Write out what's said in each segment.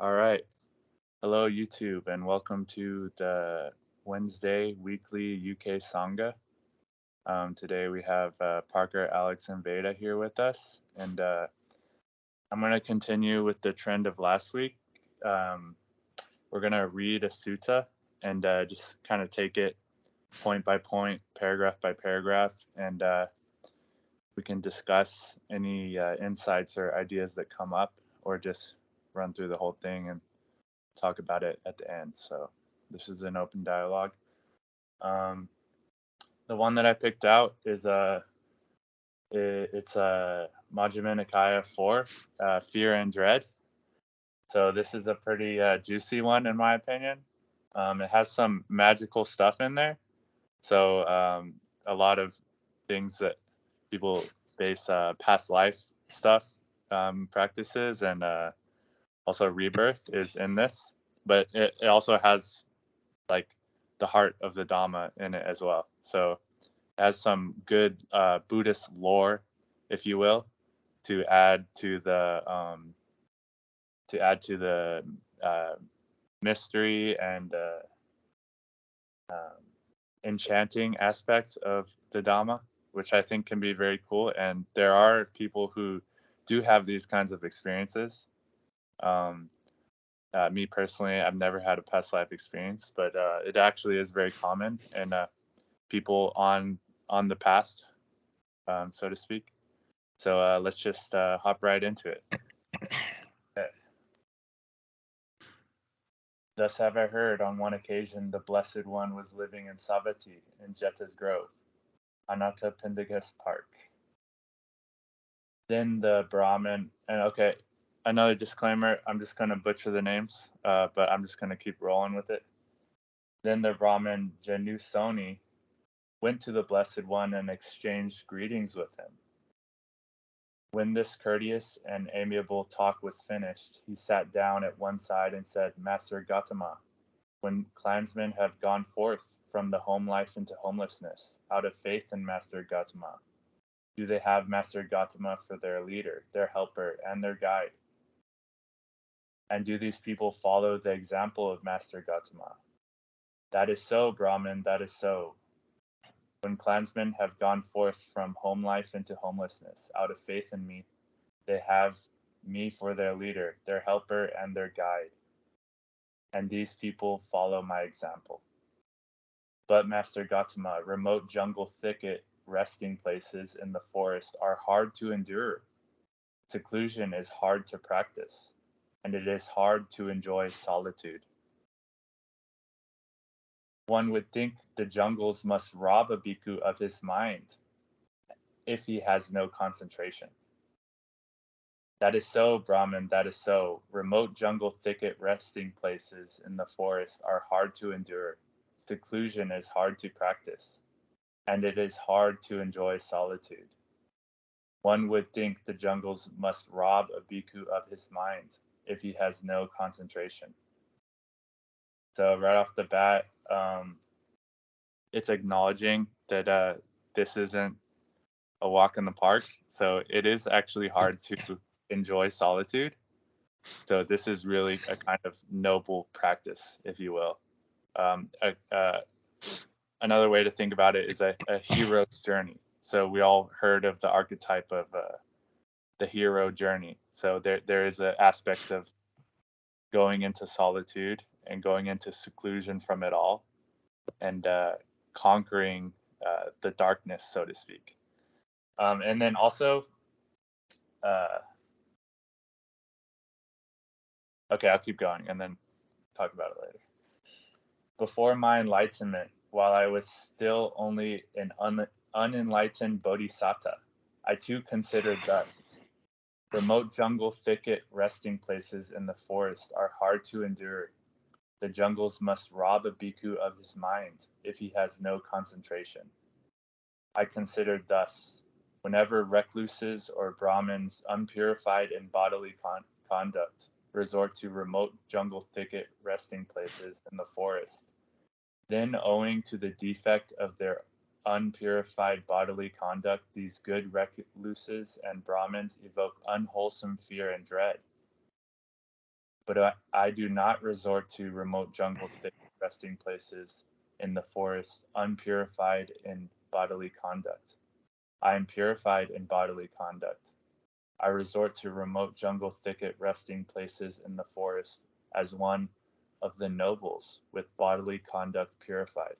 All right. Hello, YouTube, and welcome to the Wednesday weekly UK Sangha. Today we have Parker, Alex, and Veda here with us, and I'm going to continue with the trend of last week. We're going to read a sutta and just kind of take it point by point, paragraph by paragraph, and we can discuss any insights or ideas that come up, or just run through the whole thing and talk about it at the end. So this is an open dialogue. The one that I picked out is it's Majjhima Nikāya 4, Fear and Dread. So this is a pretty juicy one in my opinion. It has some magical stuff in there. So a lot of things that people base past life stuff practices and also rebirth is in this. But it also has like the heart of the Dhamma in it as well. So it has some good Buddhist lore, if you will, to add to the mystery and enchanting aspects of the Dhamma, which I think can be very cool. And there are people who do have these kinds of experiences. Me personally, I've never had a past life experience, but it actually is very common in people on the path, so to speak. So let's just hop right into it. Okay. Thus have I heard on one occasion the Blessed One was living in Savatthi in Jeta's Grove, Anatta Pindagas Park. Then the Brahmin, and okay, another disclaimer, I'm just going to butcher the names, but I'm just going to keep rolling with it. Then the Brahmin Janusoni went to the Blessed One and exchanged greetings with him. When this courteous and amiable talk was finished, he sat down at one side and said, Master Gautama, when clansmen have gone forth from the home life into homelessness, out of faith in Master Gautama, do they have Master Gautama for their leader, their helper, and their guide? And do these people follow the example of Master Gautama? That is so, Brahmin, that is so. When clansmen have gone forth from home life into homelessness, out of faith in me, they have me for their leader, their helper, and their guide. And these people follow my example. But Master Gautama, remote jungle thicket resting places in the forest are hard to endure. Seclusion is hard to practice, and it is hard to enjoy solitude. One would think the jungles must rob a bhikkhu of his mind if he has no concentration. That is so, Brahmin, that is so. Remote jungle thicket resting places in the forest are hard to endure. Seclusion is hard to practice, and it is hard to enjoy solitude. One would think the jungles must rob a bhikkhu of his mind if he has no concentration. So right off the bat, it's acknowledging that this isn't a walk in the park. So it is actually hard to enjoy solitude. So this is really a kind of noble practice, if you will. Another way to think about it is a hero's journey. So we all heard of the archetype of the hero journey. So there is an aspect of going into solitude and going into seclusion from it all, and conquering the darkness, so to speak. And then also, okay, I'll keep going and then talk about it later. Before my enlightenment, while I was still only an unenlightened bodhisattva, I too considered thus. Remote jungle thicket resting places in the forest are hard to endure. The jungles must rob a bhikkhu of his mind if he has no concentration. I considered thus. Whenever recluses or Brahmins unpurified in bodily conduct resort to remote jungle thicket resting places in the forest, then owing to the defect of their unpurified bodily conduct, these good recluses and Brahmins evoke unwholesome fear and dread. but I do not resort to remote jungle thick resting places in the forest, unpurified in bodily conduct. I am purified in bodily conduct. I resort to remote jungle thicket resting places in the forest as one of the nobles with bodily conduct purified.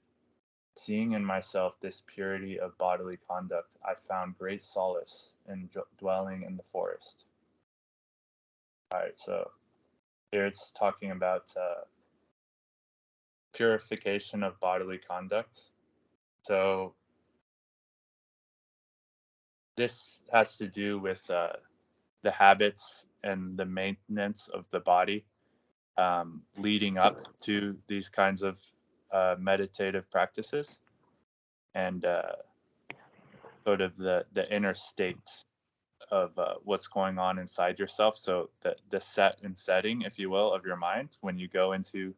Seeing in myself this purity of bodily conduct, I found great solace in dwelling in the forest. All right, so here it's talking about purification of bodily conduct. So this has to do with the habits and the maintenance of the body leading up to these kinds of meditative practices, and sort of the inner state of what's going on inside yourself. So the set and setting, if you will, of your mind when you go into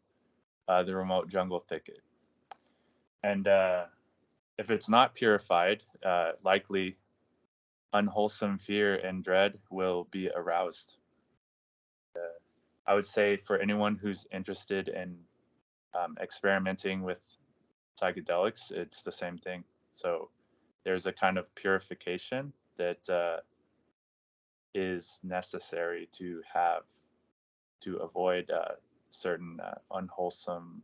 the remote jungle thicket. And if it's not purified, likely unwholesome fear and dread will be aroused. I would say for anyone who's interested in experimenting with psychedelics, it's the same thing. So there's a kind of purification that is necessary to have to avoid certain unwholesome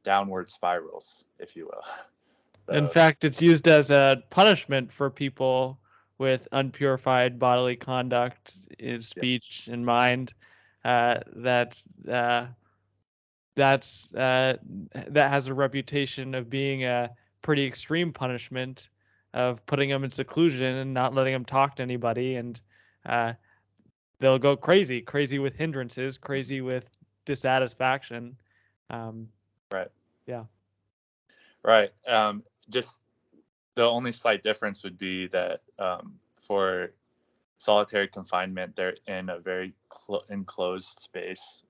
downward spirals, if you will. In So, fact, it's used as a punishment for people with unpurified bodily conduct, in speech and mind. That has a reputation of being a pretty extreme punishment, of putting them in seclusion and not letting them talk to anybody, and they'll go crazy with hindrances, crazy with dissatisfaction. right. Yeah. Right. Just the only slight difference would be that for solitary confinement, they're in a very enclosed space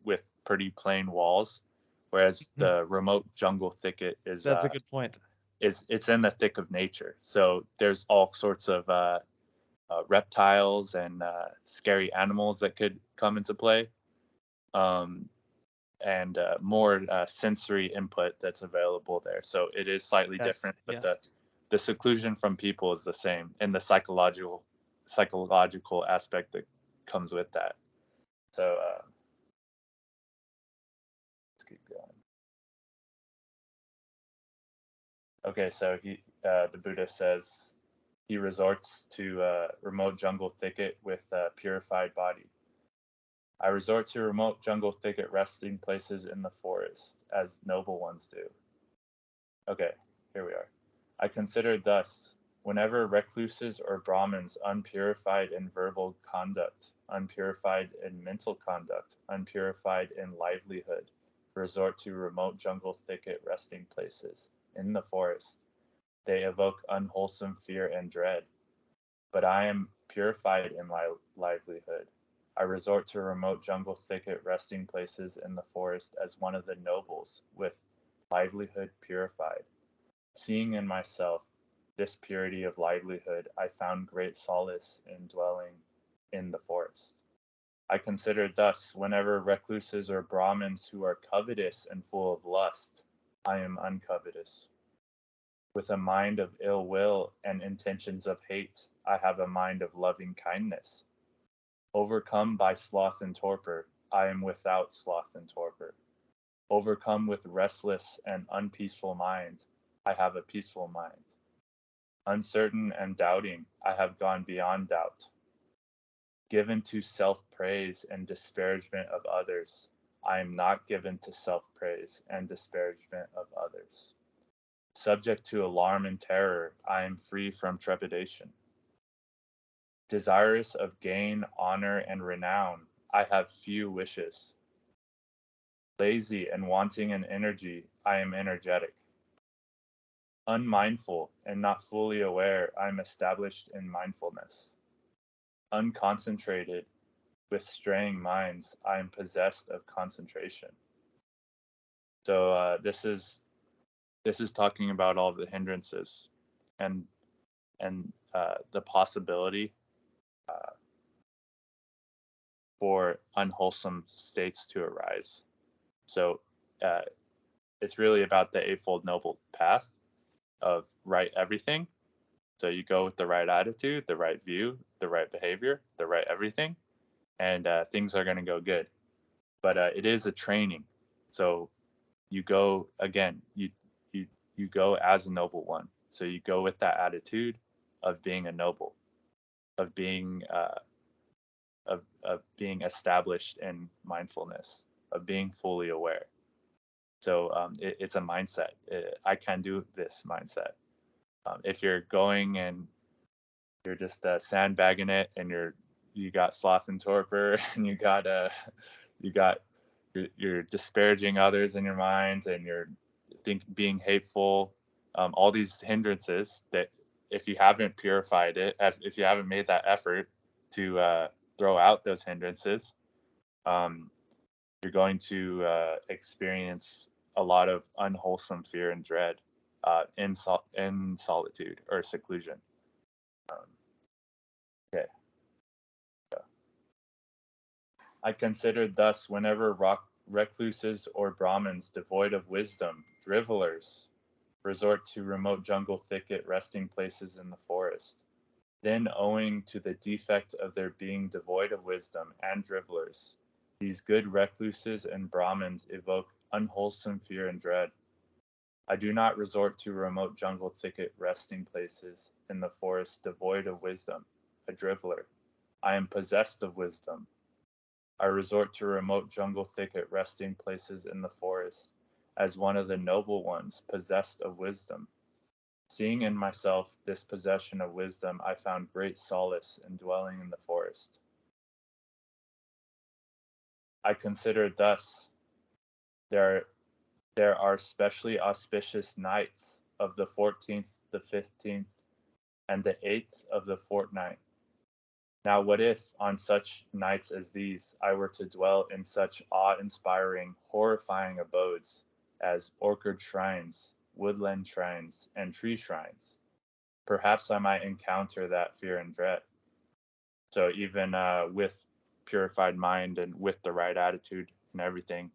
with pretty plain walls, whereas the remote jungle thicket is That's a good point. It's in the thick of nature. So there's all sorts of reptiles and scary animals that could come into play, and more sensory input that's available there. So it is slightly different, but the seclusion from people is the same, and the psychological aspect that comes with that. So let's keep going. Okay, so the Buddha says he resorts to remote jungle thicket with a purified body. I resort to remote jungle thicket resting places in the forest, as noble ones do. Okay, here we are. I consider thus, whenever recluses or Brahmins unpurified in verbal conduct, unpurified in mental conduct, unpurified in livelihood, resort to remote jungle thicket resting places in the forest, they evoke unwholesome fear and dread. But I am purified in livelihood. I resort to remote jungle thicket resting places in the forest as one of the nobles with livelihood purified. Seeing in myself this purity of livelihood, I found great solace in dwelling in the forest. I consider thus, whenever recluses or Brahmins who are covetous and full of lust, I am uncovetous. With a mind of ill will and intentions of hate, I have a mind of loving kindness. Overcome by sloth and torpor, I am without sloth and torpor. Overcome with restless and unpeaceful mind, I have a peaceful mind. Uncertain and doubting, I have gone beyond doubt. Given to self-praise and disparagement of others, I am not given to self-praise and disparagement of others. Subject to alarm and terror, I am free from trepidation. Desirous of gain, honor, and renown, I have few wishes. Lazy and wanting in energy, I am energetic. Unmindful and not fully aware, I am established in mindfulness. Unconcentrated, with straying minds, I am possessed of concentration. So this is talking about all the hindrances, and the possibility for unwholesome states to arise. So it's really about the Eightfold Noble Path of right everything. So you go with the right attitude, the right view, the right behavior, the right everything, and things are going to go good. But it is a training. So you go again, you go as a noble one. So you go with that attitude of being a noble, of being being established in mindfulness, of being fully aware. So it's a mindset. I can do this mindset. If you're going and you're just sandbagging it, and you got sloth and torpor, and you got you're disparaging others in your mind, and you're being hateful, all these hindrances that if you haven't purified it, if you haven't made that effort to throw out those hindrances, um, you're going to experience a lot of unwholesome fear and dread in solitude or seclusion. Okay. I considered thus whenever recluses or Brahmins devoid of wisdom, drivellers, resort to remote jungle thicket resting places in the forest, then owing to the defect of their being devoid of wisdom and drivellers, these good recluses and Brahmins evoke unwholesome fear and dread. I do not resort to remote jungle thicket resting places in the forest devoid of wisdom, a driveller. I am possessed of wisdom. I resort to remote jungle thicket resting places in the forest as one of the noble ones possessed of wisdom. Seeing in myself this possession of wisdom, I found great solace in dwelling in the forest. I considered thus, there are specially auspicious nights of the 14th, the 15th, and the 8th of the fortnight. Now, what if, on such nights as these, I were to dwell in such awe-inspiring, horrifying abodes as orchard shrines, woodland shrines, and tree shrines? Perhaps I might encounter that fear and dread. So even with purified mind and with the right attitude and everything,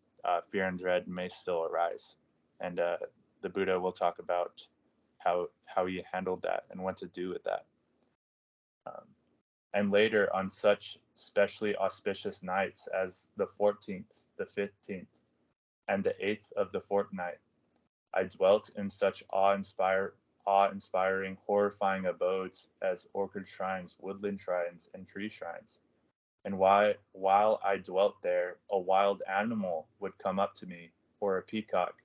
fear and dread may still arise. And the Buddha will talk about how he handled that and what to do with that. And later, on such specially auspicious nights as the 14th, the 15th, and the 8th of the fortnight, I dwelt in such awe-inspiring, horrifying abodes as orchid shrines, woodland shrines, and tree shrines. And while I dwelt there, a wild animal would come up to me, or a peacock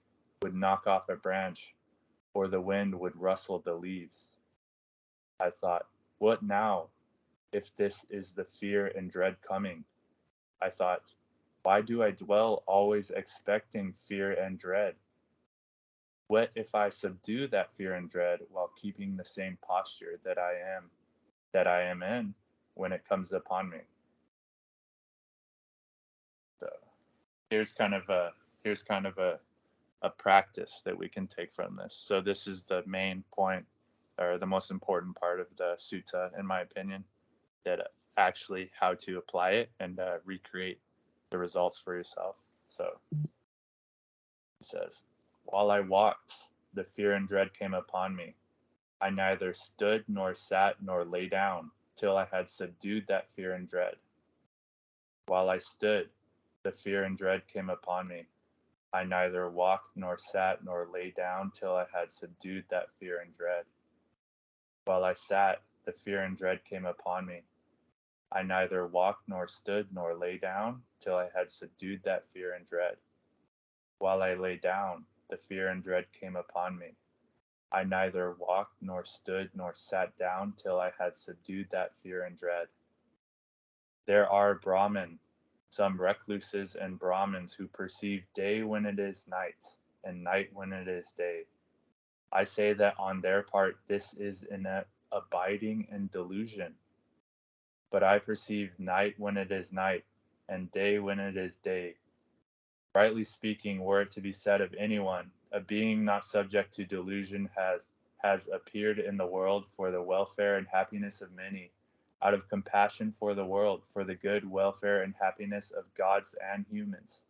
would knock off a branch, or the wind would rustle the leaves. I thought, what now, if this is the fear and dread coming? I thought, why do I dwell always expecting fear and dread? What if I subdue that fear and dread while keeping the same posture that I am in when it comes upon me? So here's kind of a practice that we can take from this. So this is the main point, or the most important part of the sutta, in my opinion, that actually how to apply it and recreate the results for yourself. So it says, while I walked, the fear and dread came upon me. I neither stood nor sat nor lay down till I had subdued that fear and dread. While I stood, the fear and dread came upon me. I neither walked nor sat nor lay down till I had subdued that fear and dread. While I sat, the fear and dread came upon me. I neither walked nor stood nor lay down till I had subdued that fear and dread. While I lay down, the fear and dread came upon me. I neither walked nor stood nor sat down till I had subdued that fear and dread. There are Brahmin, some recluses and Brahmins who perceive day when it is night, and night when it is day. I say that on their part this is an abiding in delusion. But I perceive night when it is night, and day when it is day. Rightly speaking, were it to be said of anyone, a being not subject to delusion has appeared in the world for the welfare and happiness of many, out of compassion for the world, for the good, welfare, and happiness of gods and humans.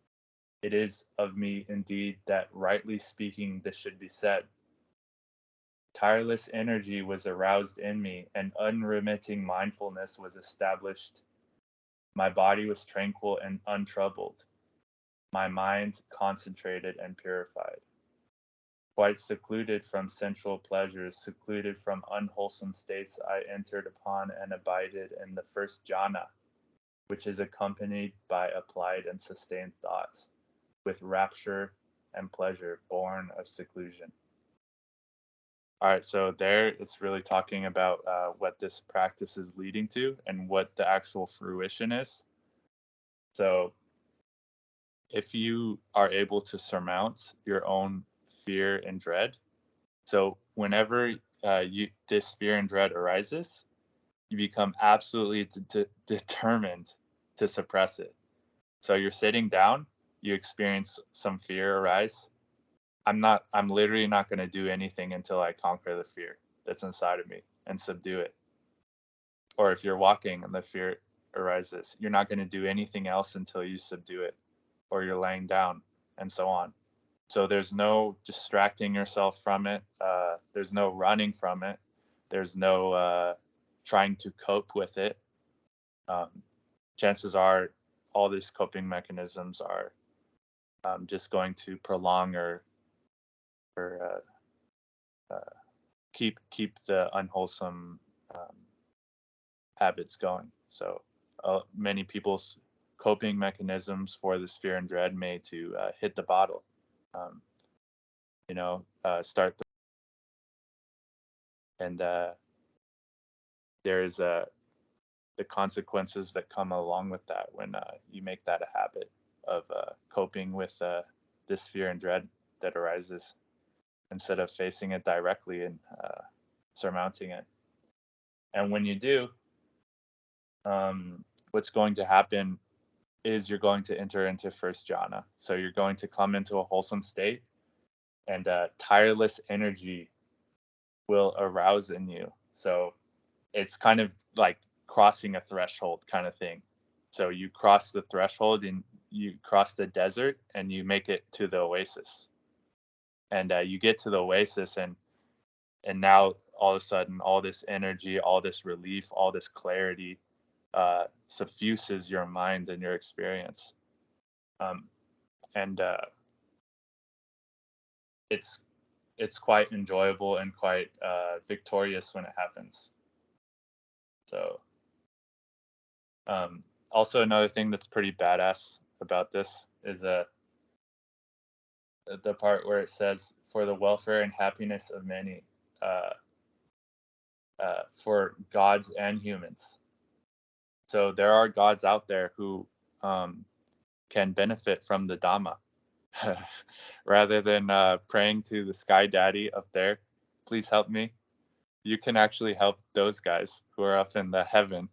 It is of me, indeed, that rightly speaking this should be said. Tireless energy was aroused in me, and unremitting mindfulness was established. My body was tranquil and untroubled, my mind concentrated and purified. Quite secluded from sensual pleasures, secluded from unwholesome states, I entered upon and abided in the first jhāna, which is accompanied by applied and sustained thoughts, with rapture and pleasure born of seclusion. All right, so there it's really talking about what this practice is leading to and what the actual fruition is. So if you are able to surmount your own fear and dread, so whenever this fear and dread arises, you become absolutely determined to suppress it. So you're sitting down, you experience some fear arise. I'm literally not going to do anything until I conquer the fear that's inside of me and subdue it. Or if you're walking and the fear arises, you're not going to do anything else until you subdue it, or you're laying down, and so on. So there's no distracting yourself from it. There's no running from it. There's no trying to cope with it. Chances are all these coping mechanisms are just going to prolong or keep the unwholesome habits going. So many people's coping mechanisms for this fear and dread may to hit the bottle, start and there's the consequences that come along with that when you make that a habit of coping with this fear and dread that arises instead of facing it directly and surmounting it. And when you do, what's going to happen is you're going to enter into first jhana. So you're going to come into a wholesome state, and tireless energy will arouse in you. So it's kind of like crossing a threshold kind of thing. So you cross the threshold and you cross the desert and you make it to the oasis. And you get to the oasis, and now all of a sudden all this energy, all this relief, all this clarity suffuses your mind and your experience. And it's quite enjoyable and quite victorious when it happens. So also another thing that's pretty badass about this is the part where it says, for the welfare and happiness of many, for gods and humans. So there are gods out there who can benefit from the Dhamma. Rather than praying to the sky daddy up there, please help me, you can actually help those guys who are up in the heaven,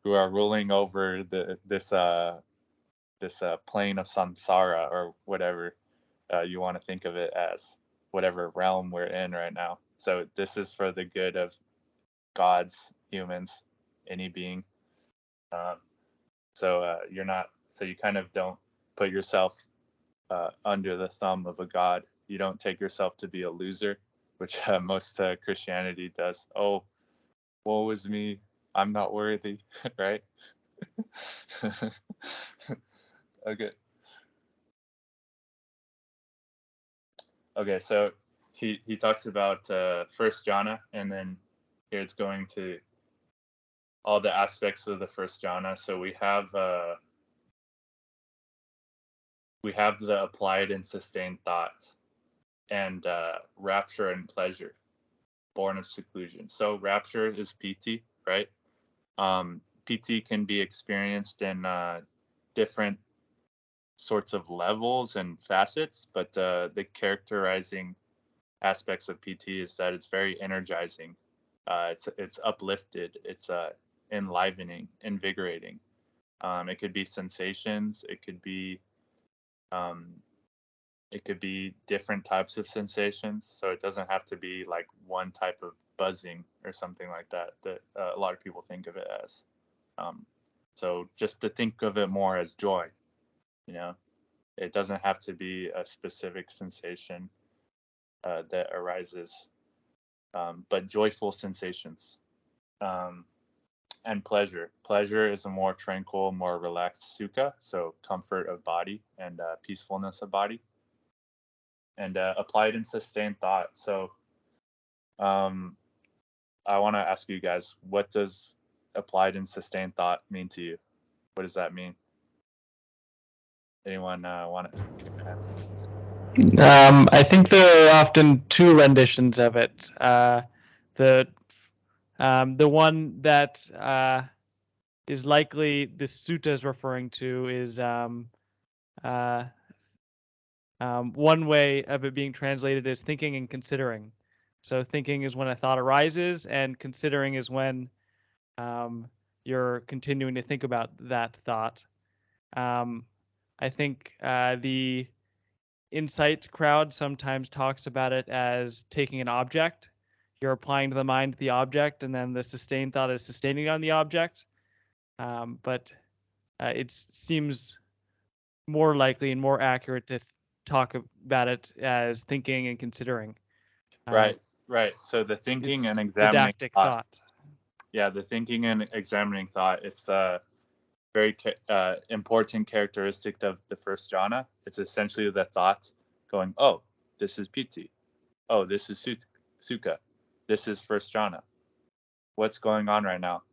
who are ruling over this plane of samsara, or whatever you want to think of it as, whatever realm we're in right now. So this is for the good of gods, humans, any being. So you kind of don't put yourself under the thumb of a god. You don't take yourself to be a loser, which most Christianity does. Oh, woe is me, I'm not worthy, right? Okay. Okay, so he talks about first jhana, and then here it's going to all the aspects of the first jhana. So we have the applied and sustained thought, and rapture and pleasure born of seclusion. So rapture is piti, right? Piti can be experienced in different sorts of levels and facets, but the characterizing aspects of piti is that it's very energizing. It's uplifted. It's enlivening, invigorating. It could be sensations. It could be different types of sensations. So it doesn't have to be like one type of buzzing or something like that a lot of people think of it as. So just to think of it more as joy, you know, it doesn't have to be a specific sensation that arises, but joyful sensations. And pleasure. Pleasure is a more tranquil, more relaxed sukha, so comfort of body and peacefulness of body. And applied and sustained thought. So I want to ask you guys, what does applied and sustained thought mean to you? What does that mean? Anyone want to give an answer? I think there are often two renditions of it. The one that is likely the sutta is referring to is one way of it being translated is thinking and considering. So thinking is when a thought arises, and considering is when you're continuing to think about that thought. I think the insight crowd sometimes talks about it as taking an object. You're applying to the mind the object, and then the sustained thought is sustaining on the object. But it seems more likely and more accurate to talk about it as thinking and considering. Right. So the thinking and examining didactic thought. Yeah, the thinking and examining thought. It's a very important characteristic of the first jhana. It's essentially the thought going, oh, this is piti. Oh, this is sukha. This is first jhana. What's going on right now?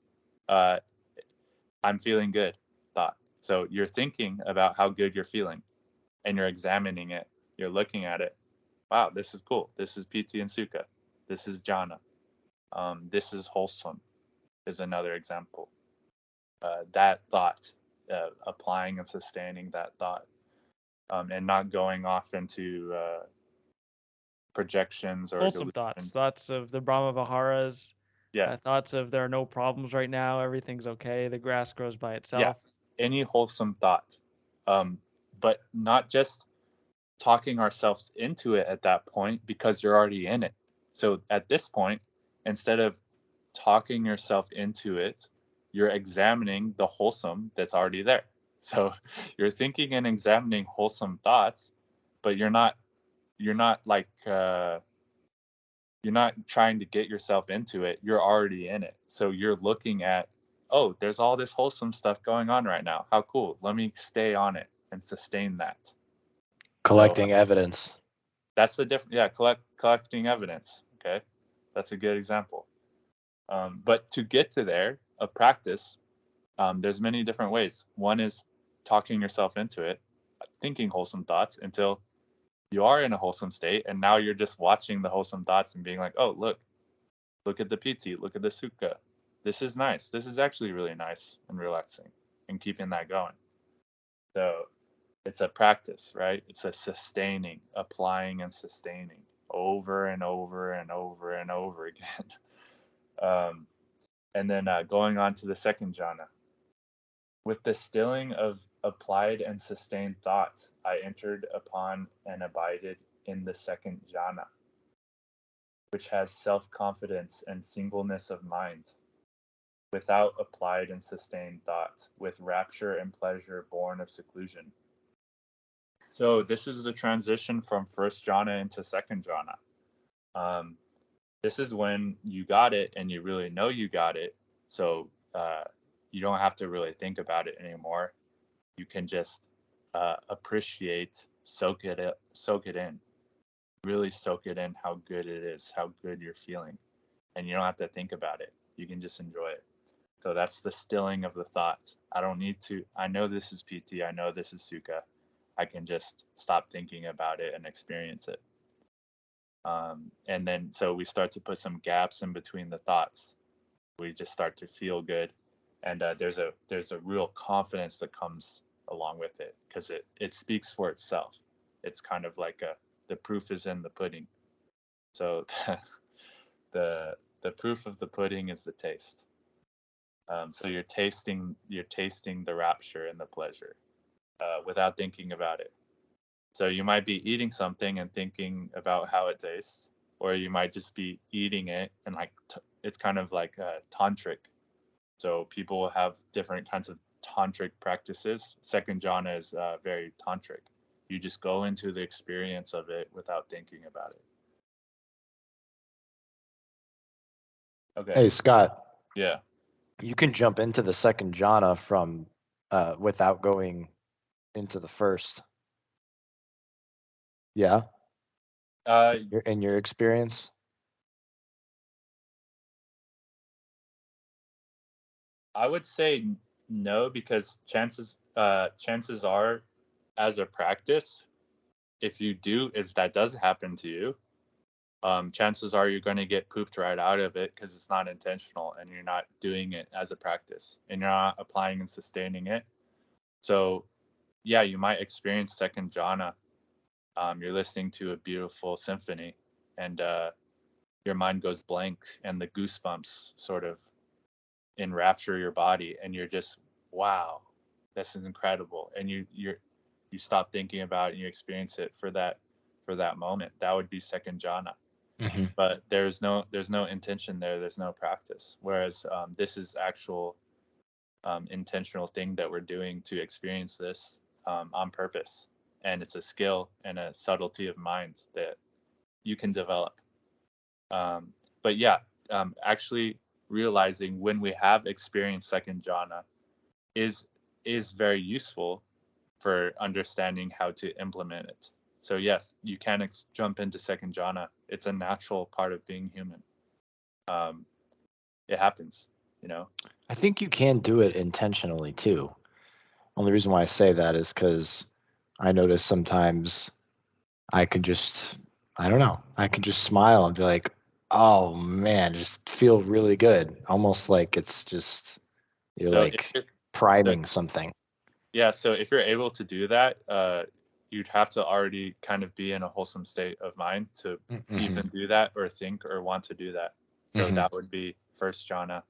I'm feeling good. Thought. So you're thinking about how good you're feeling, and you're examining it. You're looking at it. Wow, this is cool. This is piti and sukha. This is jhana. This is wholesome. Is another example. That thought, applying and sustaining that thought, and not going off into projections or wholesome delusions. thoughts of the Brahma Viharas. Yeah. Thoughts of there are no problems right now, everything's okay, the grass grows by itself. Yeah, any wholesome thought, but not just talking ourselves into it at that point, because you're already in it. So at this point, instead of talking yourself into it, you're examining the wholesome that's already there. So you're thinking and examining wholesome thoughts, but you're not like you're not trying to get yourself into it. You're already in it. So you're looking at, oh, there's all this wholesome stuff going on right now. How cool. Let me stay on it and sustain that. Collecting evidence. That's the difference. Yeah, collecting evidence. Okay, that's a good example. But to get to there, a practice, there's many different ways. One is talking yourself into it, thinking wholesome thoughts until you are in a wholesome state, and now you're just watching the wholesome thoughts and being like, oh, look at the piti, look at the sukha. This is nice. This is actually really nice and relaxing, and keeping that going. So it's a practice, right? It's a sustaining, applying and sustaining over and over and over and over again. And then going on to the second jhana. With the stilling of applied and sustained thoughts, I entered upon and abided in the second jhana, which has self-confidence and singleness of mind, without applied and sustained thought, with rapture and pleasure born of seclusion. So this is the transition from first jhana into second jhana. This is when you got it and you really know you got it. So you don't have to really think about it anymore. You can just appreciate, soak it in, really soak it in how good it is, how good you're feeling. And you don't have to think about it. You can just enjoy it. So that's the stilling of the thought. I don't need to, I know this is piti, I know this is sukha. I can just stop thinking about it and experience it. And then so we start to put some gaps in between the thoughts. We just start to feel good, and there's a real confidence that comes along with it, because it speaks for itself. It's kind of like the proof is in the pudding. So the proof of the pudding is the taste. So you're tasting the rapture and the pleasure without thinking about it. So you might be eating something and thinking about how it tastes, or you might just be eating it, and like it's kind of like tantric. So people will have different kinds of tantric practices. Second jhana is very tantric. You just go into the experience of it without thinking about it. Okay. Hey, Scott, Yeah. you can jump into the second jhana from without going into the first. Yeah, in your experience. I would say no, because chances are, as a practice, if that does happen to you, chances are you're going to get pooped right out of it, because it's not intentional and you're not doing it as a practice and you're not applying and sustaining it. So yeah, you might experience second jhana. You're listening to a beautiful symphony, and your mind goes blank, and the goosebumps sort of enrapture your body, and you're just, wow, this is incredible, and you stop thinking about it and you experience it for that moment. That would be second jhana. Mm-hmm. But there's no intention there. There's no practice. Whereas this is actual intentional thing that we're doing to experience this on purpose, and it's a skill and a subtlety of mind that you can develop. But yeah, actually realizing when we have experienced second jhana is very useful for understanding how to implement it. So yes, you can jump into second jhana. It's a natural part of being human. It happens, you know. I think you can do it intentionally too. Only reason why I say that is because I notice sometimes I could just, I don't know, I could just smile and be like, oh man, just feel really good. Almost like it's just, you're So like priming something. Yeah, so if you're able to do that, you'd have to already kind of be in a wholesome state of mind to even do that or think or want to do that. So that would be first jhana.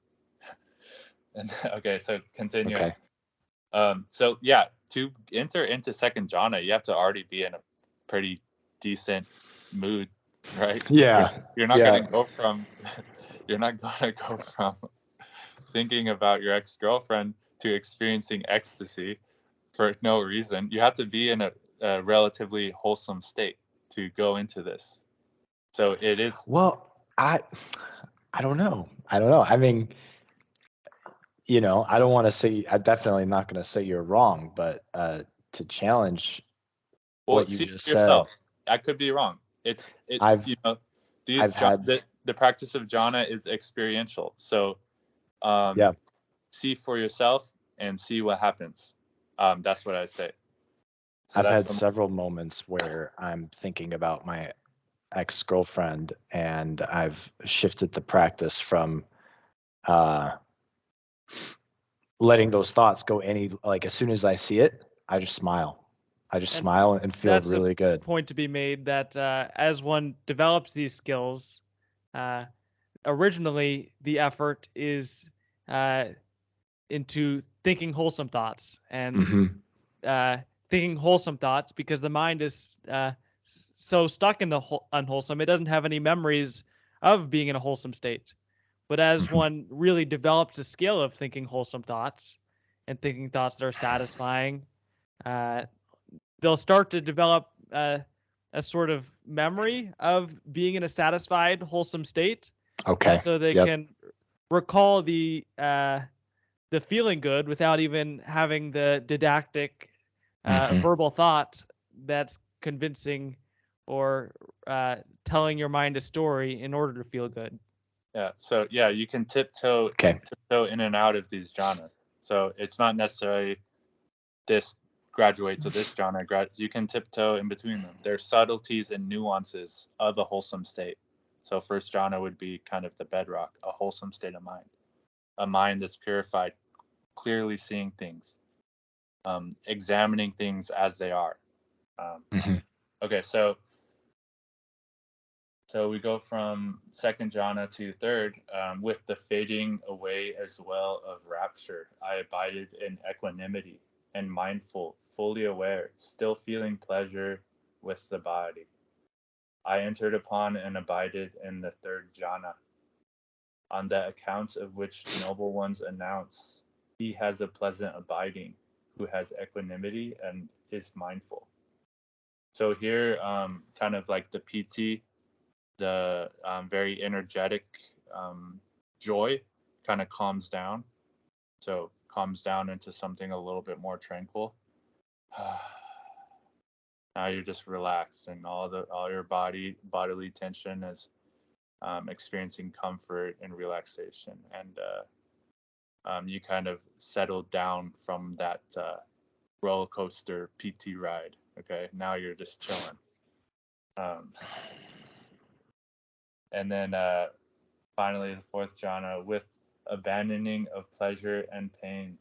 And okay, so continuing. Okay. So yeah, to enter into second jhana, you have to already be in a pretty decent mood, right? Yeah. You're not gonna go from you're not gonna go from thinking about your ex-girlfriend to experiencing ecstasy for no reason. You have to be in a relatively wholesome state to go into this. So it is. Well, I don't know. I mean, I don't want to say, I'm definitely not going to say you're wrong, but to challenge what you See just yourself. said. I could be wrong. I've had the practice of jhana is experiential. So yeah. see for yourself and see what happens. That's what I say. So I've had several moments where I'm thinking about my ex-girlfriend, and I've shifted the practice from letting those thoughts go like as soon as I see it, I just smile. I just smile and feel really good. Point to be made that as one develops these skills, originally the effort is into thinking wholesome thoughts and thinking wholesome thoughts, because the mind is so stuck in the unwholesome, it doesn't have any memories of being in a wholesome state. But as one really develops a skill of thinking wholesome thoughts and thinking thoughts that are satisfying, they'll start to develop a sort of memory of being in a satisfied, wholesome state. Okay. So they can recall the feeling good without even having the didactic verbal thought that's convincing or telling your mind a story in order to feel good. Yeah. So yeah, you can tiptoe in and out of these jhanas. So it's not necessarily this graduate to this jhana. You can tiptoe in between them. There's subtleties and nuances of a wholesome state. So first jhana would be kind of the bedrock, a wholesome state of mind, a mind that's purified, clearly seeing things, examining things as they are. Okay, so we go from second jhana to third, with the fading away as well of rapture. I abided in equanimity and mindful, fully aware, still feeling pleasure with the body. I entered upon and abided in the third jhāna, on the account of which noble ones announce, he has a pleasant abiding, who has equanimity and is mindful. So here, kind of like the piti, the very energetic joy kind of calms down. So calms down into something a little bit more tranquil. Now you're just relaxed, and all your bodily tension is experiencing comfort and relaxation, and you kind of settled down from that roller coaster PT ride. Okay, now you're just chilling. And then finally, the fourth jhana, with abandoning of pleasure and pain.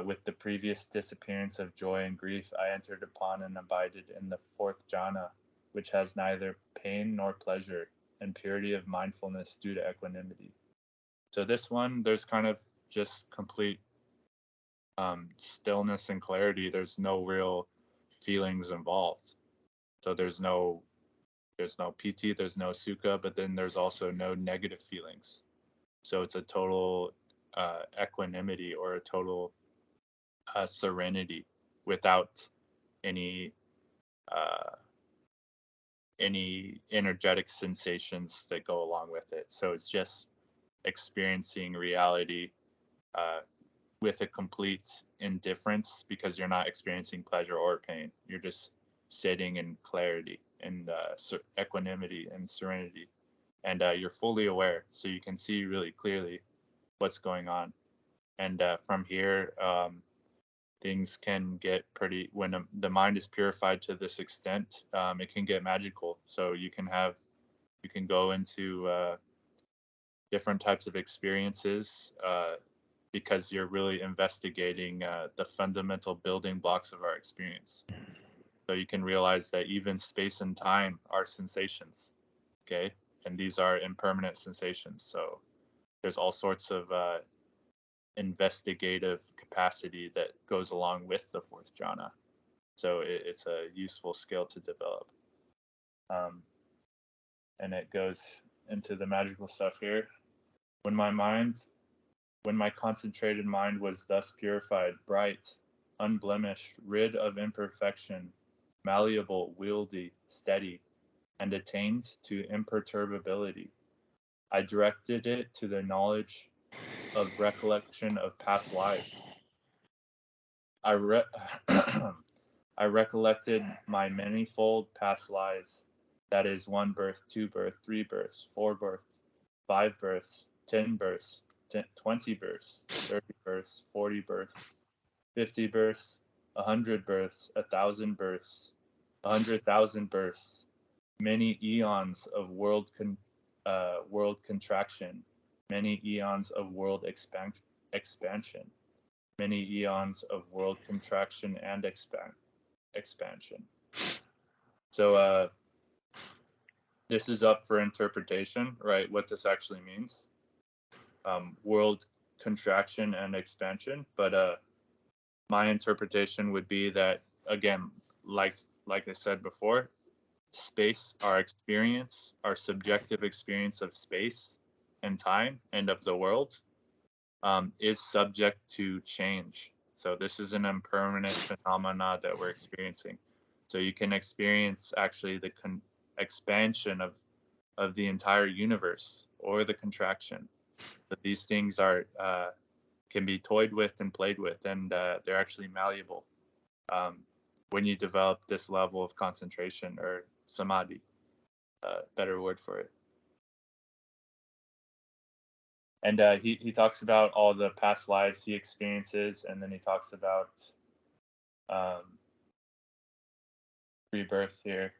With the previous disappearance of joy and grief, I entered upon and abided in the fourth jhana, which has neither pain nor pleasure, and purity of mindfulness due to equanimity. So this one, there's kind of just complete stillness and clarity. There's no real feelings involved. So there's no PT, there's no sukha, but then there's also no negative feelings. So it's a total equanimity, or a total serenity, without any energetic sensations that go along with it. So it's just experiencing reality with a complete indifference, because you're not experiencing pleasure or pain. You're just sitting in clarity and equanimity and serenity, and you're fully aware, so you can see really clearly what's going on. And from here, things can get pretty, when the mind is purified to this extent, it can get magical. So you can go into different types of experiences because you're really investigating the fundamental building blocks of our experience. So you can realize that even space and time are sensations, okay? And these are impermanent sensations. So there's all sorts of investigative capacity that goes along with the fourth jhana. So it's a useful skill to develop. And it goes into the magical stuff here. When my concentrated mind was thus purified, bright, unblemished, rid of imperfection, malleable, wieldy, steady, and attained to imperturbability, I directed it to the knowledge of recollection of past lives. I recollected my manifold past lives, that is 1 birth, 2 birth, 3 births, 4 births, 5 births, 10 births, 20 births, 30 births, 40 births, 50 births, 100 births, 1,000 births, 100,000 births, many eons of world contraction, many eons of world expansion, many eons of world contraction and expansion. So this is up for interpretation, right? What this actually means. World contraction and expansion, but my interpretation would be that, again, like I said before, space, our experience, our subjective experience of space and time and of the world, is subject to change. So this is an impermanent phenomena that we're experiencing. So you can experience actually the expansion of the entire universe, or the contraction. But these things are can be toyed with and played with, and they're actually malleable when you develop this level of concentration, or samadhi, better word for it. And he talks about all the past lives he experiences, and then he talks about rebirth here.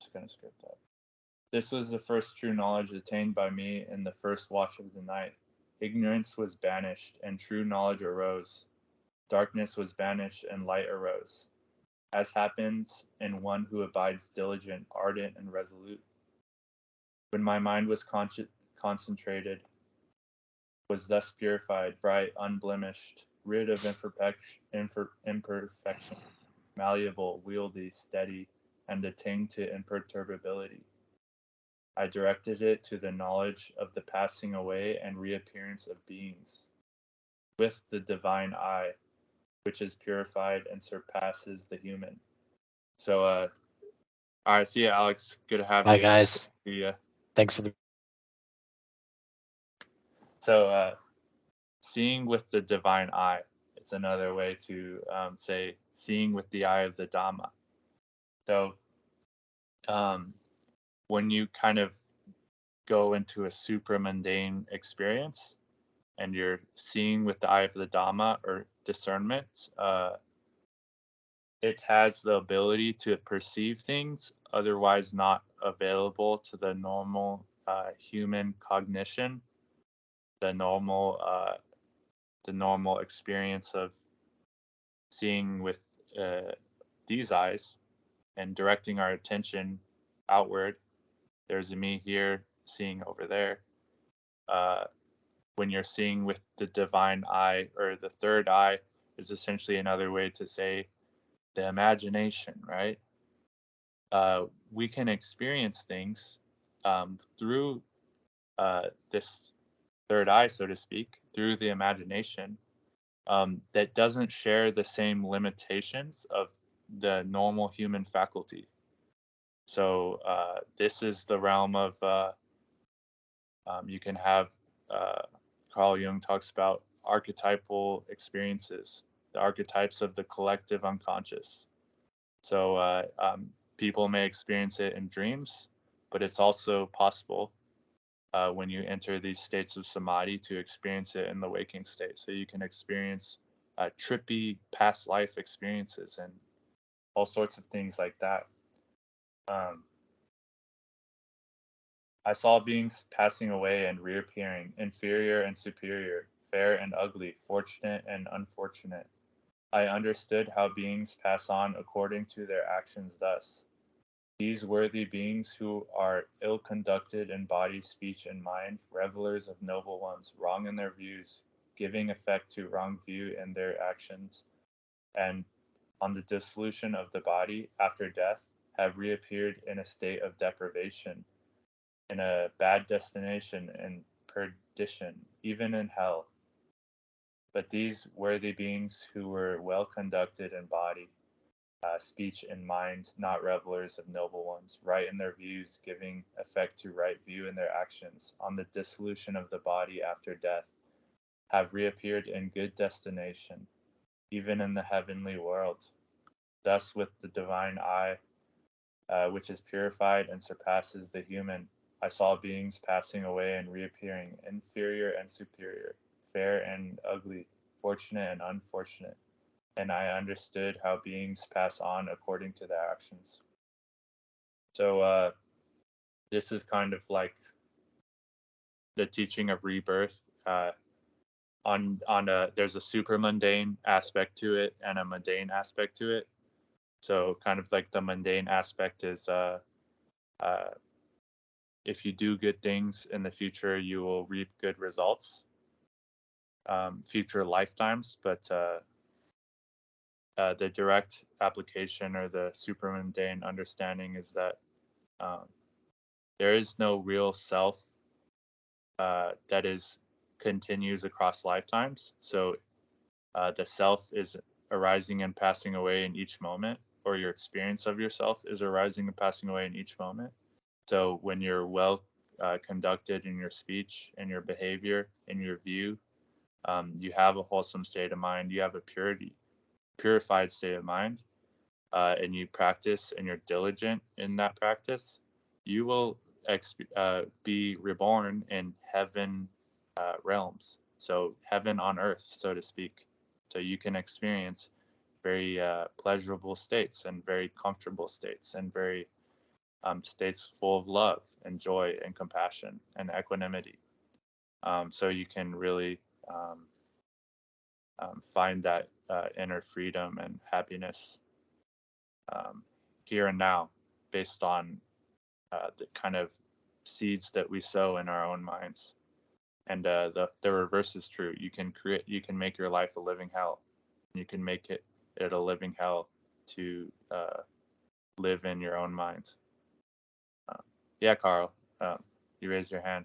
Just gonna skip that. This was the first true knowledge attained by me in the first watch of the night. Ignorance was banished, and true knowledge arose. Darkness was banished, and light arose, as happens in one who abides diligent, ardent, and resolute. When my mind was concentrated, was thus purified, bright, unblemished, rid of imperfection, malleable, wieldy, steady, and attained to imperturbability. I directed it to the knowledge of the passing away and reappearance of beings, with the divine eye, which is purified and surpasses the human. So, all right, see you, Alex. Good to have Bye, you. guys. See ya. Thanks for the. So, seeing with the divine eye. It's another way to say seeing with the eye of the Dhamma. So, when you kind of go into a supramundane experience and you're seeing with the eye of the Dhamma or discernment, it has the ability to perceive things otherwise not available to the normal human cognition, the normal experience of seeing with these eyes and directing our attention outward. There's a me here seeing over there. When you're seeing with the divine eye or the third eye is essentially another way to say the imagination, right? We can experience things through this third eye, so to speak, through the imagination that doesn't share the same limitations of the normal human faculty. So this is the realm of you can have Carl Jung talks about archetypal experiences, the archetypes of the collective unconscious. So people may experience it in dreams, but it's also possible when you enter these states of samadhi to experience it in the waking state. So you can experience trippy past life experiences and all sorts of things like that. I saw beings passing away and reappearing, inferior and superior, fair and ugly, fortunate and unfortunate. I understood how beings pass on according to their actions thus. These worthy beings who are ill-conducted in body, speech, and mind, revelers of noble ones, wrong in their views, giving effect to wrong view in their actions, and on the dissolution of the body after death, have reappeared in a state of deprivation, in a bad destination and perdition, even in hell. But these worthy beings who were well conducted in body, speech, and mind, not revelers of noble ones, right in their views, giving effect to right view in their actions, on the dissolution of the body after death, have reappeared in good destination, even in the heavenly world. Thus, with the divine eye, which is purified and surpasses the human, I saw beings passing away and reappearing, inferior and superior, fair and ugly, fortunate and unfortunate, and I understood how beings pass on according to their actions. So this is kind of like the teaching of rebirth. There's a supramundane aspect to it and a mundane aspect to it. So kind of like the mundane aspect is if you do good things in the future, you will reap good results, future lifetimes. But the direct application or the supramundane understanding is that there is no real self that continues across lifetimes. So the self is arising and passing away in each moment, or your experience of yourself is arising and passing away in each moment. So when you're well conducted in your speech, in your behavior, in your view, you have a wholesome state of mind, you have a purified state of mind, and you practice and you're diligent in that practice, you will be reborn in heaven realms. So heaven on earth, so to speak. So you can experience very pleasurable states and very comfortable states and very states full of love and joy and compassion and equanimity. So you can really find that inner freedom and happiness here and now based on the kind of seeds that we sow in our own minds. And the reverse is true. You can make your life a living hell. You can make it a living hell to live in your own mind. Yeah, Carl, you raised your hand.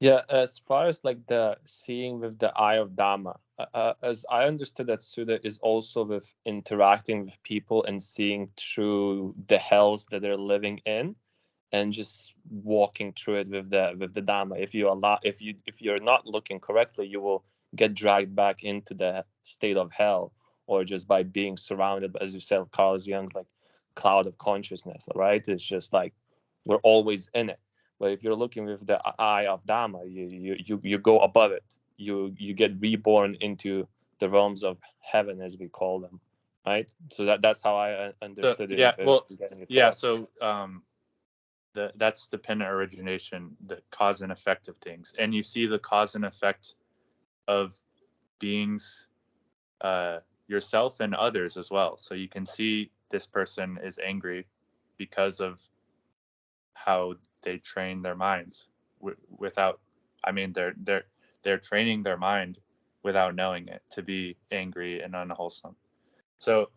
Yeah, as far as like the seeing with the eye of Dhamma, as I understood that Sutta is also with interacting with people and seeing through the hells that they're living in, and just walking through it with the Dhamma. If you're not looking correctly, you will get dragged back into the state of hell, or just by being surrounded, as you said, Carl Jung's like cloud of consciousness, right? It's just like we're always in it. But if you're looking with the eye of Dhamma, you go above it. You get reborn into the realms of heaven, as we call them, right? So that's how I understood it. Yeah, well, yeah. Correct. So that's dependent origination, the cause and effect of things, and you see the cause and effect of beings, yourself and others as well. So you can see this person is angry because of how they train their minds without. I mean, they're training their mind without knowing it to be angry and unwholesome. So,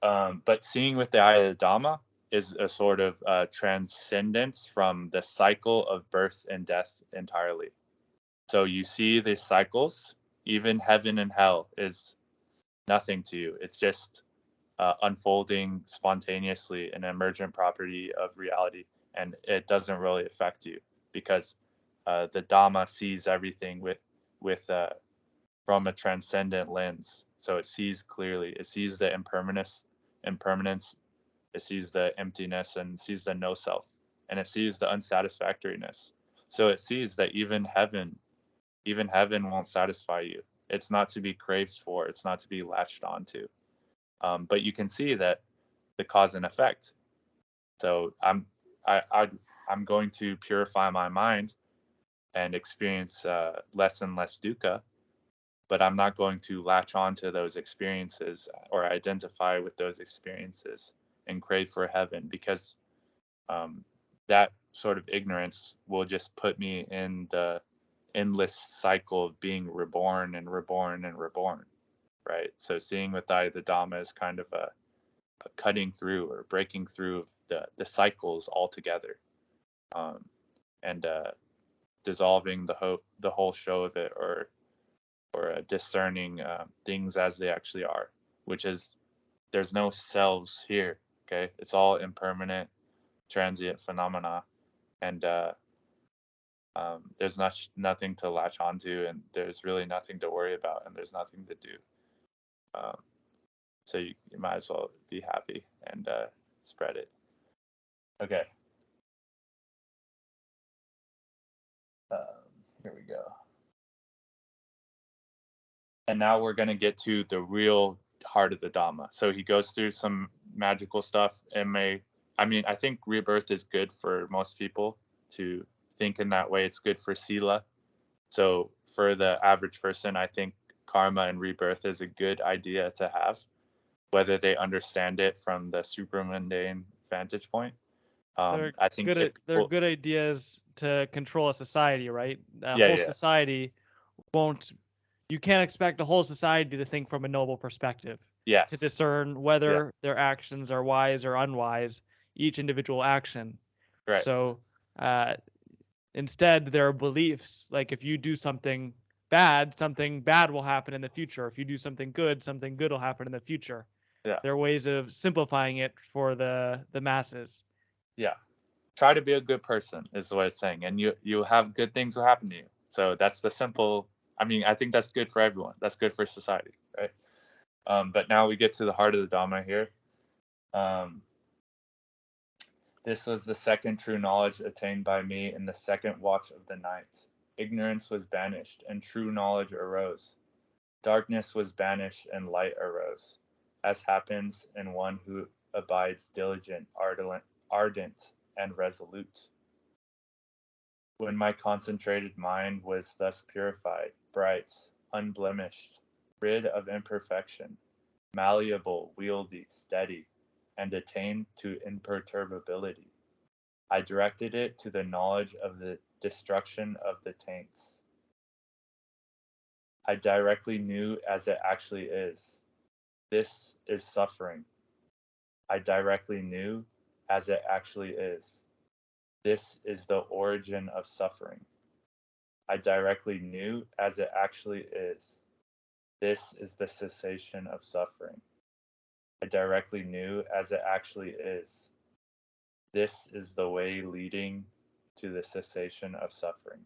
but seeing with the eye of the Dhamma is a sort of transcendence from the cycle of birth and death entirely. So you see the cycles, even heaven and hell is nothing to you. It's just unfolding spontaneously, an emergent property of reality, and it doesn't really affect you because the Dhamma sees everything with from a transcendent lens. So it sees clearly. It sees the impermanence. It sees the emptiness and sees the no self, and it sees the unsatisfactoriness. So it sees that even heaven won't satisfy you. It's not to be craved for. It's not to be latched onto. But you can see that the cause and effect. So I'm going to purify my mind and experience less and less dukkha, but I'm not going to latch on to those experiences or identify with those experiences and crave for heaven, because that sort of ignorance will just put me in the endless cycle of being reborn and reborn and reborn, right? So seeing with the eye of the Dhamma is kind of a cutting through or breaking through the cycles altogether, and dissolving the whole show of it, or discerning things as they actually are, which is there's no selves here. Okay, it's all impermanent, transient phenomena, and there's nothing to latch onto, and there's really nothing to worry about, and there's nothing to do. So you might as well be happy and spread it. Okay. Here we go. And now we're going to get to the real heart of the Dhamma. So he goes through some magical stuff. I think rebirth is good for most people to think in that way. It's good for sila. So for the average person, I think karma and rebirth is a good idea to have, whether they understand it from the supramundane vantage point. I think they're good ideas to control a society, right? Yeah. Society won't. You can't expect a whole society to think from a noble perspective. Yes. To discern whether their actions are wise or unwise, each individual action. Right. So instead, there are beliefs. Like if you do something bad will happen in the future. If you do something good will happen in the future. Yeah. There are ways of simplifying it for the masses. Yeah. Try to be a good person is the way it's saying, and you have good things will happen to you. So that's the simple. I think that's good for everyone. That's good for society, right? But now we get to the heart of the Dhamma here. This was the second true knowledge attained by me in the second watch of the night. Ignorance was banished, and true knowledge arose. Darkness was banished, and light arose, as happens in one who abides diligent, ardent, and resolute. When my concentrated mind was thus purified, bright, unblemished, rid of imperfection, malleable, wieldy, steady, and attained to imperturbability, I directed it to the knowledge of the destruction of the taints. I directly knew as it actually is. This is suffering. I directly knew as it actually is. This is the origin of suffering. I directly knew as it actually is. This is the cessation of suffering. I directly knew as it actually is. This is the way leading to the cessation of suffering.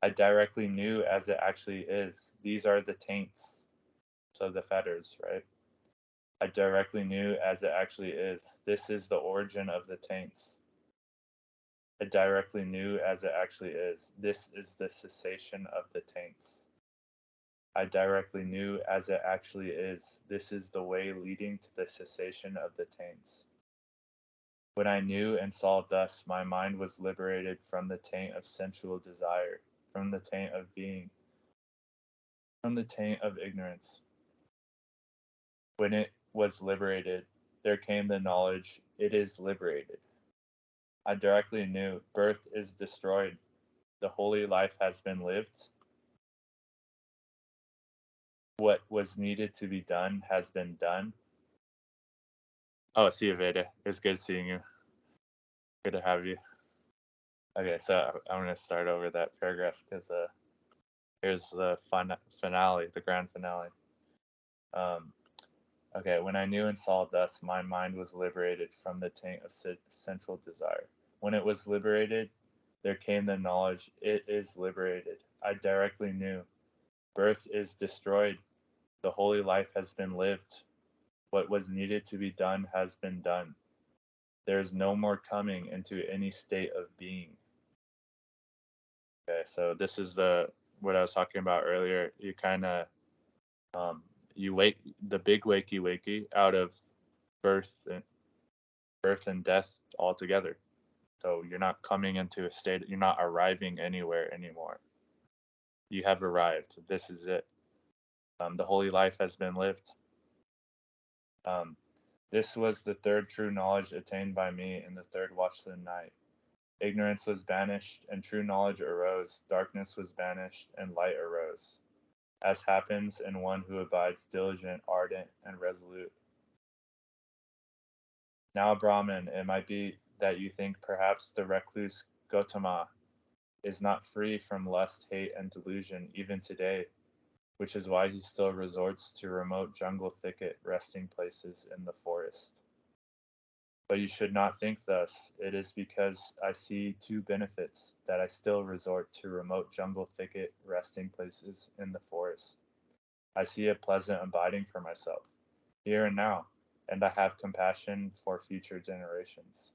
I directly knew as it actually is. These are the taints, so the fetters, right? I directly knew as it actually is. This is the origin of the taints. I directly knew as it actually is. This is the cessation of the taints. I directly knew as it actually is. This is the way leading to the cessation of the taints. When I knew and saw thus, my mind was liberated from the taint of sensual desire, from the taint of being, from the taint of ignorance. When it was liberated, there came the knowledge, it is liberated. I directly knew, birth is destroyed, the holy life has been lived. What was needed to be done has been done. Oh, see you, Veda. It's good seeing you. Good to have you. Okay, so I'm going to start over that paragraph because here's the finale, the grand finale. Okay, when I knew and saw thus, my mind was liberated from the taint of sensual desire. When it was liberated, there came the knowledge, it is liberated. I directly knew, birth is destroyed, the holy life has been lived. What was needed to be done has been done. There is no more coming into any state of being. Okay, so this is what I was talking about earlier. You kind of you wake the big wakey out of birth and death altogether. So you're not coming into a state. You're not arriving anywhere anymore. You have arrived. This is it. The holy life has been lived. This was the third true knowledge attained by me in the third watch of the night. Ignorance was banished, and true knowledge arose. Darkness was banished, and light arose, as happens in one who abides diligent, ardent, and resolute. Now, Brahman, it might be that you think perhaps the recluse Gautama is not free from lust, hate, and delusion even today, which is why he still resorts to remote jungle thicket resting places in the forest. But you should not think thus. It is because I see two benefits that I still resort to remote jungle thicket resting places in the forest. I see a pleasant abiding for myself, here and now, and I have compassion for future generations.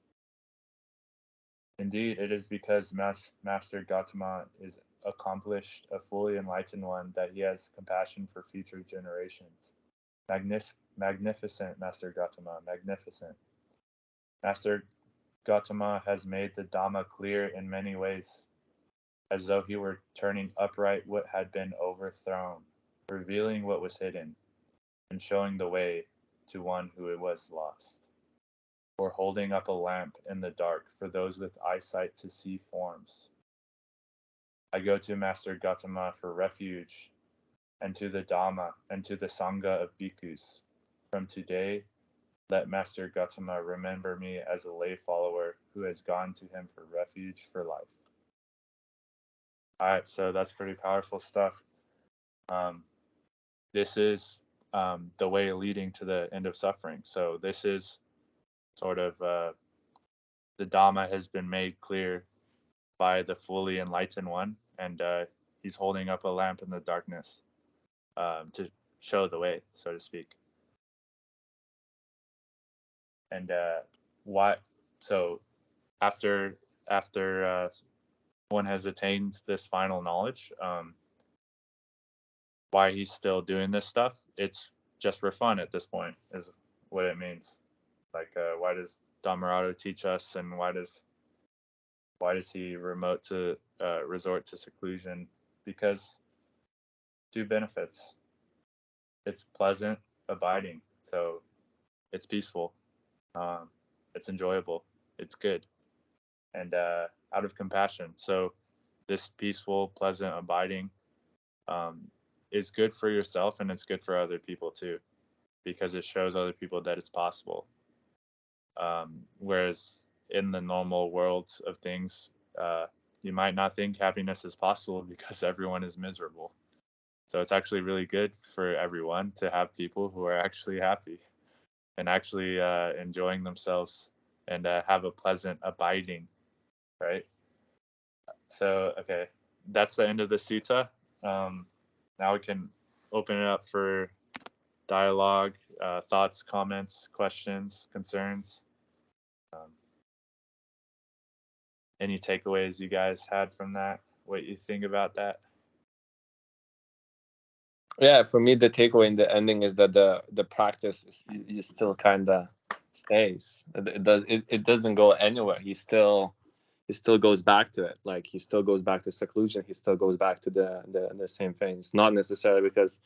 Indeed, it is because Master Gautama is accomplished, a fully enlightened one, that he has compassion for future generations. Magnificent, Master Gautama, magnificent. Master Gautama has made the Dhamma clear in many ways, as though he were turning upright what had been overthrown, revealing what was hidden, and showing the way to one who was lost, or holding up a lamp in the dark for those with eyesight to see forms. I go to Master Gautama for refuge, and to the Dhamma, and to the Sangha of bhikkhus. From today, let Master Gautama remember me as a lay follower who has gone to him for refuge for life. All right, so that's pretty powerful stuff. This is the way leading to the end of suffering. So this is sort of the Dhamma has been made clear by the fully enlightened one, and he's holding up a lamp in the darkness to show the way, so to speak. And so after one has attained this final knowledge, why he's still doing this stuff, it's just for fun at this point, is what it means. Like, why does Dhammarato teach us, and why does he resort to seclusion? Because two benefits. It's pleasant abiding, so it's peaceful, it's enjoyable, it's good. and out of compassion. So this peaceful, pleasant abiding is good for yourself, and it's good for other people too, because it shows other people that it's possible. Whereas in the normal world of things, you might not think happiness is possible because everyone is miserable. So it's actually really good for everyone to have people who are actually happy and actually enjoying themselves and have a pleasant abiding, right? So, okay, that's the end of the sutta. Now we can open it up for dialogue, thoughts, comments, questions, concerns. Any takeaways you guys had from that? What you think about that? Yeah, for me, the takeaway in the ending is that the practice is still kind of stays. It doesn't go anywhere. He still goes back to it. Like, he still goes back to seclusion. He still goes back to the same things. Not necessarily because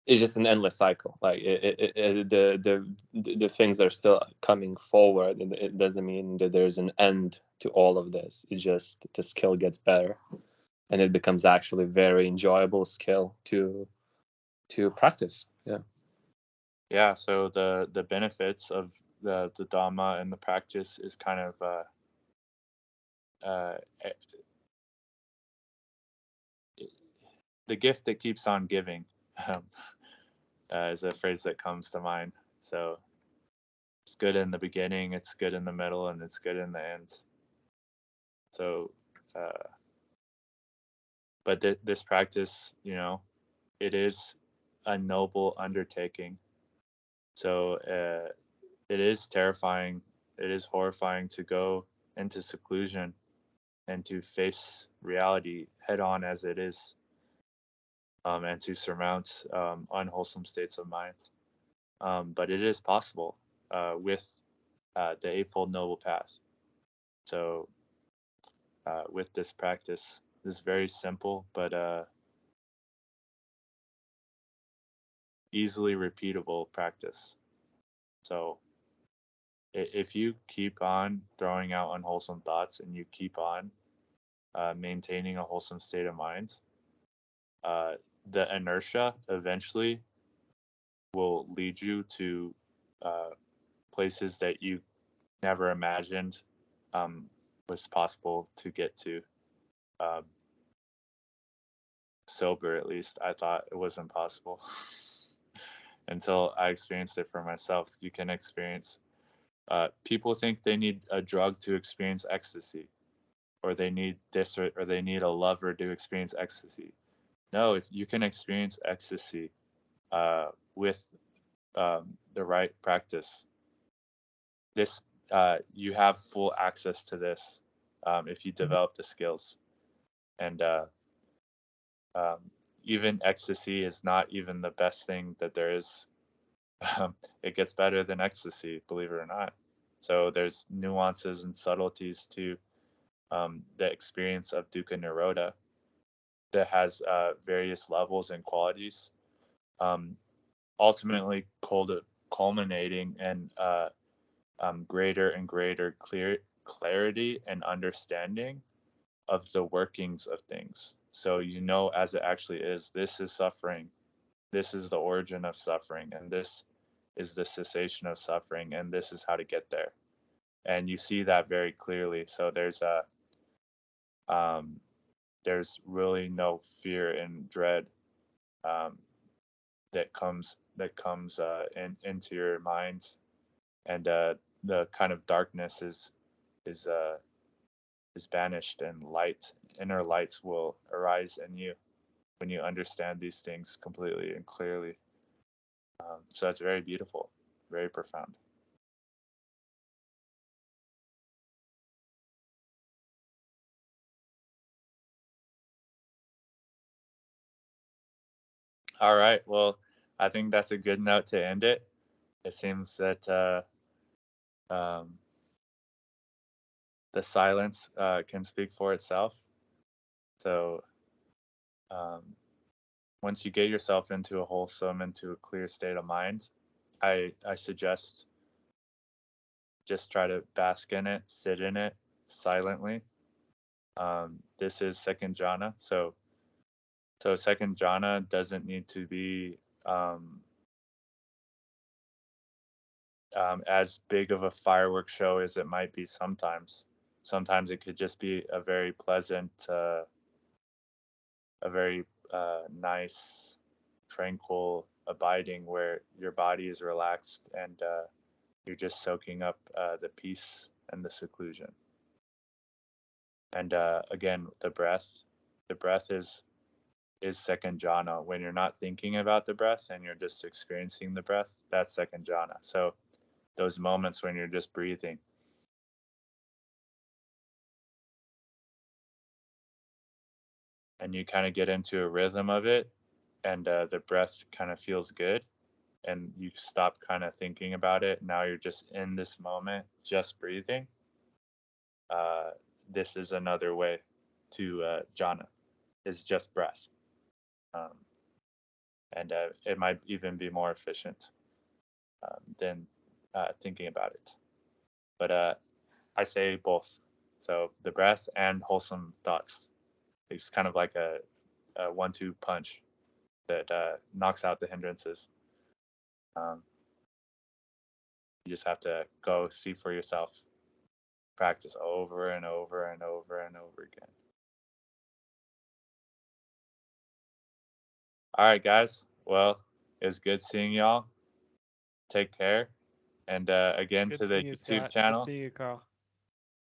it's just an endless cycle. Like, the things are still coming forward, and it doesn't mean that there's an end to all of this. It's just the skill gets better, and it becomes actually very enjoyable skill to practice. Yeah, so the benefits of the Dhamma and the practice is kind of the gift that keeps on giving is a phrase that comes to mind. So it's good in the beginning, it's good in the middle, and it's good in the end. So, but this practice, it is a noble undertaking. So it is terrifying, it is horrifying to go into seclusion and to face reality head on as it is, and to surmount unwholesome states of mind. But it is possible with the Eightfold Noble Path. So with this practice, this very simple but easily repeatable practice. So if you keep on throwing out unwholesome thoughts and you keep on maintaining a wholesome state of mind, the inertia eventually will lead you to places that you never imagined was possible to get to. Sober, at least, I thought it wasn't possible until I experienced it for myself. You can experience. People think they need a drug to experience ecstasy, or they need this, or they need a lover to experience ecstasy. No, you can experience ecstasy with the right practice. This you have full access to this if you develop the skills, and even ecstasy is not even the best thing that there is. It gets better than ecstasy, believe it or not. So there's nuances and subtleties to the experience of dukkha nirodha that has various levels and qualities, ultimately culminating in greater and greater clarity and understanding of the workings of things. So as it actually is, this is suffering, this is the origin of suffering, and this is the cessation of suffering, and this is how to get there. And you see that very clearly. So there's really no fear and dread that comes into your mind, and the kind of darkness is banished, and inner lights will arise in you when you understand these things completely and clearly. So that's very beautiful, very profound. All right. Well, I think that's a good note to end it. It seems that the silence can speak for itself. So once you get yourself into a wholesome, into a clear state of mind, I suggest just try to bask in it, sit in it silently. This is second jhana. So second jhana doesn't need to be as big of a fireworks show as it might be sometimes. Sometimes it could just be a very pleasant, a very nice, tranquil abiding where your body is relaxed and you're just soaking up the peace and the seclusion. And again, the breath is second jhana. When you're not thinking about the breath and you're just experiencing the breath, that's second jhana. So those moments when you're just breathing. And you kind of get into a rhythm of it, and the breath kind of feels good, and you stop kind of thinking about it. Now you're just in this moment, just breathing. This is another way to jhana, is just breath. And it might even be more efficient than thinking about it. But I say both. So the breath and wholesome thoughts. It's kind of like a 1-2 punch that knocks out the hindrances. You just have to go see for yourself. Practice over and over and over and over again. All right, guys. Well, it was good seeing y'all. Take care. And again, Good to the seeing you, YouTube Scott. channel. Good seeing you, Carl.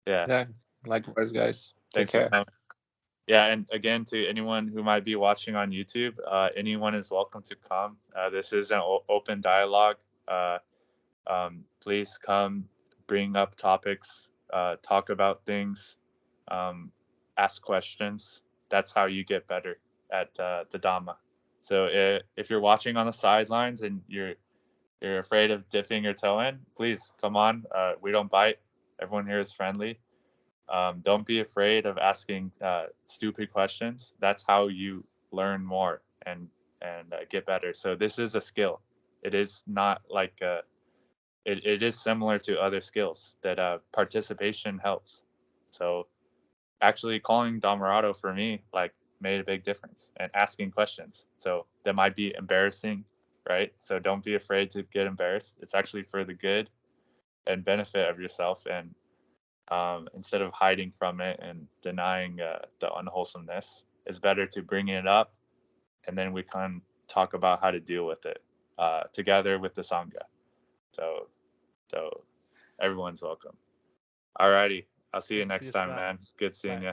Yeah. Yeah, likewise, guys. Take Thanks for care. coming. Yeah, and again, to anyone who might be watching on YouTube, anyone is welcome to come. This is an open dialogue. Please come, bring up topics, talk about things, ask questions. That's how you get better at the Dhamma. So if you're watching on the sidelines and you're afraid of dipping your toe in, please come on. We don't bite. Everyone here is friendly. Don't be afraid of asking stupid questions. That's how you learn more and get better. So this is a skill. It is not like it is similar to other skills that participation helps. So actually calling Dhammarato for me like made a big difference, and asking questions. So that might be embarrassing, right? So don't be afraid to get embarrassed. It's actually for the good and benefit of yourself, and instead of hiding from it and denying the unwholesomeness, it's better to bring it up, and then we can talk about how to deal with it together with the Sangha. So everyone's welcome. Alrighty, I'll see you Good to see next you, time, Scott. man. Good seeing Bye. you.